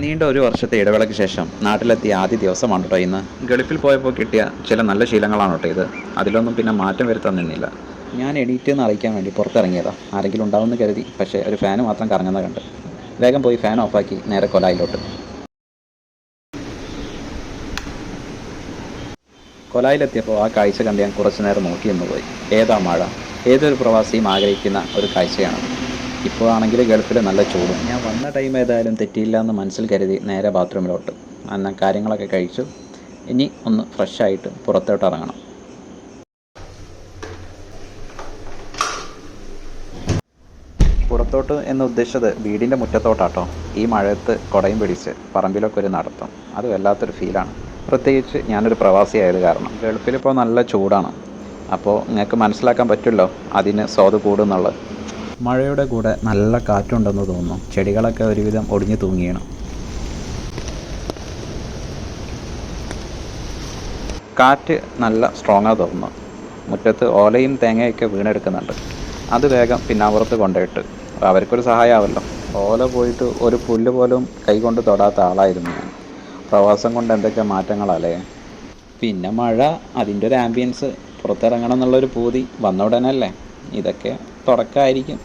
നീണ്ട ഒരു വർഷത്തെ ഇടവേളയ്ക്ക് ശേഷം നാട്ടിലെത്തിയ ആദ്യ ദിവസമാണ് കേട്ടോ ഇന്ന്. ഗൾഫിൽ പോയപ്പോൾ കിട്ടിയ ചില നല്ല ശീലങ്ങളാണ് കേട്ടോ ഇത്. അതിലൊന്നും പിന്നെ മാറ്റം വരുത്താൻ നിന്നില്ല. ഞാൻ എണീറ്റ് എന്ന് അറിയിക്കാൻ വേണ്ടി പുറത്തിറങ്ങിയതാ. ആരെങ്കിലും ഉണ്ടാവുമെന്ന് കരുതി. പക്ഷേ ഒരു ഫാന് മാത്രം കറങ്ങുന്നത് കണ്ട് വേഗം പോയി ഫാൻ ഓഫാക്കി നേരെ കൊലായിലോട്ട്. കൊലായിലെത്തിയപ്പോൾ ആ കാഴ്ച കണ്ട് ഞാൻ കുറച്ചു നേരം നോക്കിയെന്ന് പോയി. ഏതാ മഴ! ഏതൊരു പ്രവാസിയും ആഗ്രഹിക്കുന്ന ഒരു കാഴ്ചയാണ്. ഇപ്പോൾ ആണെങ്കിൽ ഗൾഫിൽ നല്ല ചൂടും. ഞാൻ വന്ന ടൈം ഏതായാലും തെറ്റിയില്ല എന്ന് മനസ്സിൽ കരുതി നേരെ ബാത്റൂമിലോട്ട്. എന്നാൽ കാര്യങ്ങളൊക്കെ കഴിച്ചു. ഇനി ഒന്ന് ഫ്രഷായിട്ട് പുറത്തോട്ട് ഇറങ്ങണം. പുറത്തോട്ട് എന്ന് ഉദ്ദേശിച്ചത് വീടിൻ്റെ മുറ്റത്തോട്ടാട്ടോ. ഈ മഴയത്ത് കുടയും പിടിച്ച് പറമ്പിലൊക്കെ ഒരു നടത്തം, അത് വല്ലാത്തൊരു ഫീലാണ്. പ്രത്യേകിച്ച് ഞാനൊരു പ്രവാസിയായത് കാരണം. ഗൾഫിലിപ്പോൾ നല്ല ചൂടാണ്. അപ്പോൾ നിങ്ങൾക്ക് മനസ്സിലാക്കാൻ പറ്റുമല്ലോ അതിന് സ്വാദ് കൂടുന്നുള്ളത്. മഴയുടെ കൂടെ നല്ല കാറ്റുണ്ടെന്ന് തോന്നുന്നു. ചെടികളൊക്കെ ഒരുവിധം ഒടിഞ്ഞു തൂങ്ങിയാണ്. കാറ്റ് നല്ല സ്ട്രോങ്ങാണ് തോന്നുന്നു. മുറ്റത്ത് ഓലയും തേങ്ങയൊക്കെ വീണെടുക്കുന്നുണ്ട്. അത് വേഗം പിന്നാമ്പുറത്ത് കൊണ്ടുപോയിട്ട് അവർക്കൊരു സഹായമാവല്ലോ. ഓല പോയിട്ട് ഒരു പുല്ല് പോലും കൈകൊണ്ട് തൊടാത്ത ആളായിരുന്നു ഞാൻ. പ്രവാസം കൊണ്ട് എന്തൊക്കെ മാറ്റങ്ങളല്ലേ. പിന്നെ മഴ, അതിൻ്റെ ഒരു ആംബിയൻസ്, പുറത്തിറങ്ങണം എന്നുള്ളൊരു പൂതി വന്ന ഉടനല്ലേ. ഇതൊക്കെ തുടക്കമായിരിക്കും.